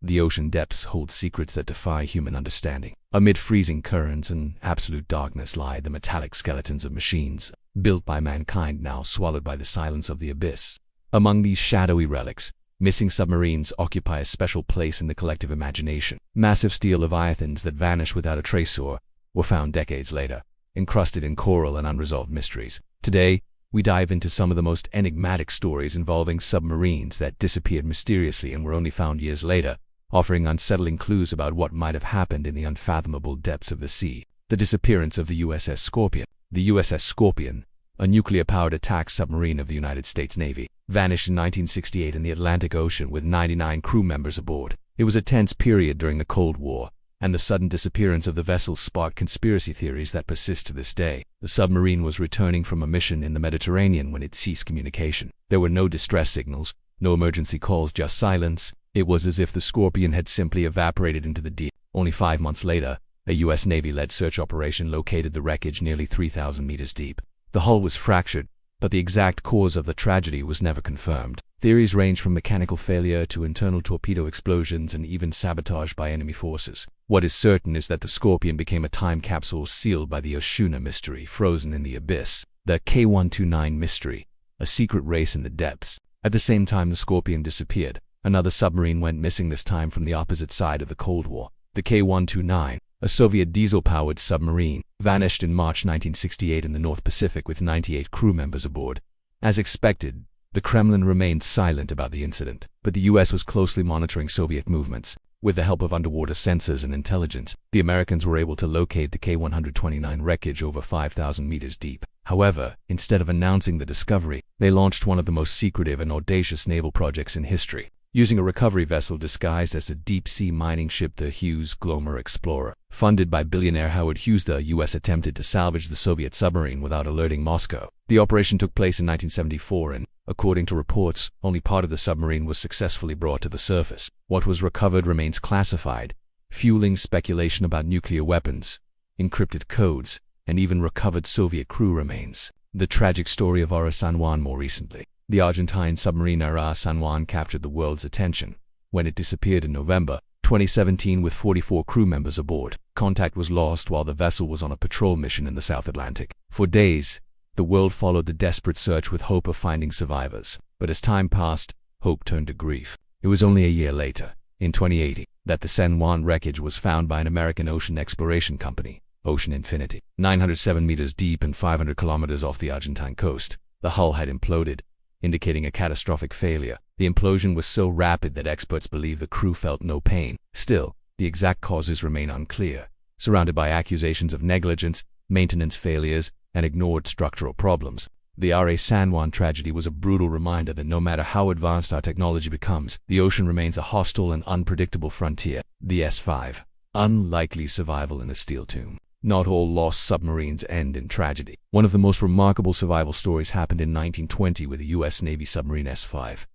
The ocean depths hold secrets that defy human understanding. Amid freezing currents and absolute darkness lie the metallic skeletons of machines, built by mankind now swallowed by the silence of the abyss. Among these shadowy relics, missing submarines occupy a special place in the collective imagination. Massive steel leviathans that vanished without a trace or were found decades later, encrusted in coral and unresolved mysteries. Today, we dive into some of the most enigmatic stories involving submarines that disappeared mysteriously and were only found years later, offering unsettling clues about what might have happened in the unfathomable depths of the sea. The disappearance of the USS Scorpion. The USS Scorpion, a nuclear-powered attack submarine of the United States Navy, vanished in 1968 in the Atlantic Ocean with 99 crew members aboard. It was a tense period during the Cold War, and the sudden disappearance of the vessel sparked conspiracy theories that persist to this day. The submarine was returning from a mission in the Mediterranean when it ceased communication. There were no distress signals, no emergency calls, just silence. It was as if the Scorpion had simply evaporated into the deep. Only 5 months later, a U.S. Navy-led search operation located the wreckage nearly 3,000 meters deep. The hull was fractured, but the exact cause of the tragedy was never confirmed. Theories range from mechanical failure to internal torpedo explosions and even sabotage by enemy forces. What is certain is that the Scorpion became a time capsule sealed by the Oshuna mystery, frozen in the abyss. The K-129 mystery, a secret race in the depths. At the same time the Scorpion disappeared, another submarine went missing, this time from the opposite side of the Cold War. The K-129, a Soviet diesel-powered submarine, vanished in March 1968 in the North Pacific with 98 crew members aboard. As expected, the Kremlin remained silent about the incident, but the U.S. was closely monitoring Soviet movements. With the help of underwater sensors and intelligence, the Americans were able to locate the K-129 wreckage over 5,000 meters deep. However, instead of announcing the discovery, they launched one of the most secretive and audacious naval projects in history. Using a recovery vessel disguised as a deep-sea mining ship, the Hughes Glomar Explorer, funded by billionaire Howard Hughes, the U.S. attempted to salvage the Soviet submarine without alerting Moscow. The operation took place in 1974 and, according to reports, only part of the submarine was successfully brought to the surface. What was recovered remains classified, fueling speculation about nuclear weapons, encrypted codes, and even recovered Soviet crew remains. The tragic story of RA Sanan more recently. The Argentine submarine RA Sanan captured the world's attention when it disappeared in November 2017 with 44 crew members aboard. Contact was lost while the vessel was on a patrol mission in the South Atlantic. For days, the world followed the desperate search with hope of finding survivors. But as time passed, hope turned to grief. It was only a year later, in 2080, that the Sanan wreckage was found by an American ocean exploration company, Ocean Infinity. 907 meters deep and 500 kilometers off the Argentine coast, the hull had imploded, indicating a catastrophic failure. The implosion was so rapid that experts believe the crew felt no pain. Still, the exact causes remain unclear, surrounded by accusations of negligence, maintenance failures, and ignored structural problems. The RA Sanan tragedy was a brutal reminder that no matter how advanced our technology becomes, the ocean remains a hostile and unpredictable frontier. The S5. Unlikely survival in a steel tomb. Not all lost submarines end in tragedy. One of the most remarkable survival stories happened in 1920 with the U.S. Navy submarine S5.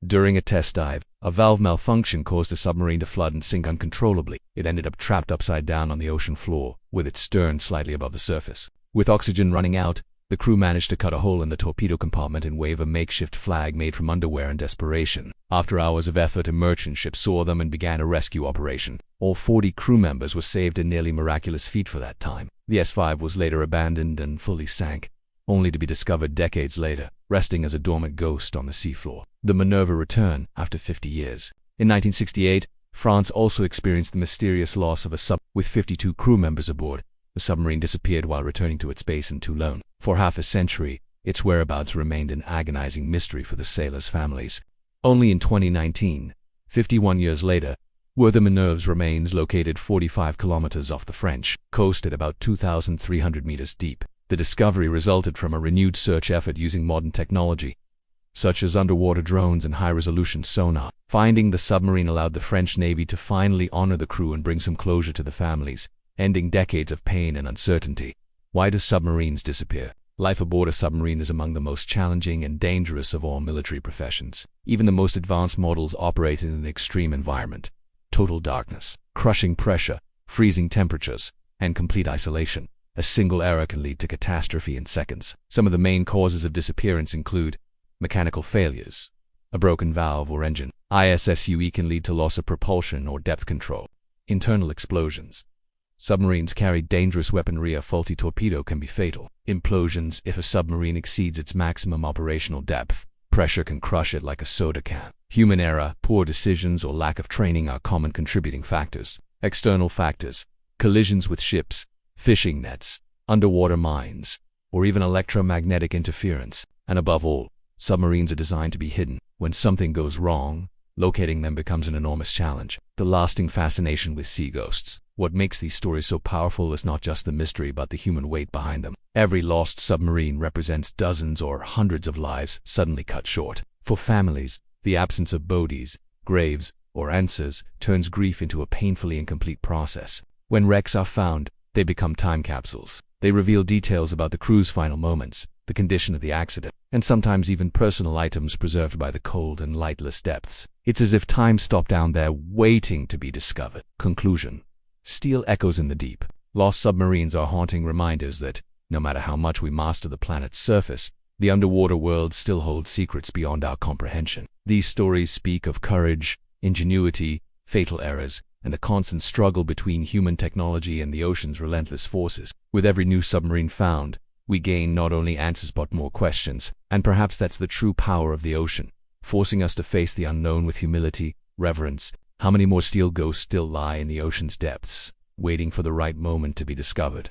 During a test dive, a valve malfunction caused the submarine to flood and sink uncontrollably. It ended up trapped upside down on the ocean floor, with its stern slightly above the surface. With oxygen running out, the crew managed to cut a hole in the torpedo compartment and wave a makeshift flag made from underwear in desperation. After hours of effort, a merchant ship saw them and began a rescue operation. All 40 crew members were saved, a nearly miraculous feat for that time. The S5 was later abandoned and fully sank, only to be discovered decades later, resting as a dormant ghost on the seafloor. The Minerva returned after 50 years. In 1968, France also experienced the mysterious loss of a sub with 52 crew members aboard. The submarine disappeared while returning to its base in Toulon. For half a century, its whereabouts remained an agonizing mystery for the sailors' families. Only in 2019, 51 years later, were the Minerva's remains located 45 kilometers off the French coast at about 2,300 meters deep. The discovery resulted from a renewed search effort using modern technology, such as underwater drones and high-resolution sonar. Finding the submarine allowed the French Navy to finally honor the crew and bring some closure to the families, ending decades of pain and uncertainty. Why do submarines disappear? Life aboard a submarine is among the most challenging and dangerous of all military professions. Even the most advanced models operate in an extreme environment. Total darkness, crushing pressure, freezing temperatures, and complete isolation. A single error can lead to catastrophe in seconds. Some of the main causes of disappearance include mechanical failures, a broken valve or engine. ISSUE can lead to loss of propulsion or depth control. Internal explosions. Submarines carry dangerous weaponry. A faulty torpedo can be fatal. Implosions. If a submarine exceeds its maximum operational depth, pressure can crush it like a soda can. Human error, poor decisions, or lack of training are common contributing factors. External factors. Collisions with ships, fishing nets, underwater mines, or even electromagnetic interference. And above all, submarines are designed to be hidden. When something goes wrong, locating them becomes an enormous challenge. The lasting fascination with sea ghosts. What makes these stories so powerful is not just the mystery but the human weight behind them. Every lost submarine represents dozens or hundreds of lives suddenly cut short. For families, the absence of bodies, graves, or answers turns grief into a painfully incomplete process. When wrecks are found, they become time capsules. They reveal details about the crew's final moments, the condition of the accident, and sometimes even personal items preserved by the cold and lightless depths. It's as if time stopped down there waiting to be discovered. Conclusion. Steel echoes in the deep. Lost submarines are haunting reminders that, no matter how much we master the planet's surface, the underwater world still holds secrets beyond our comprehension. These stories speak of courage, ingenuity, fatal errors, and the constant struggle between human technology and the ocean's relentless forces. With every new submarine found, we gain not only answers but more questions, and perhaps that's the true power of the ocean, forcing us to face the unknown with humility, reverence. How many more steel ghosts still lie in the ocean's depths, waiting for the right moment to be discovered?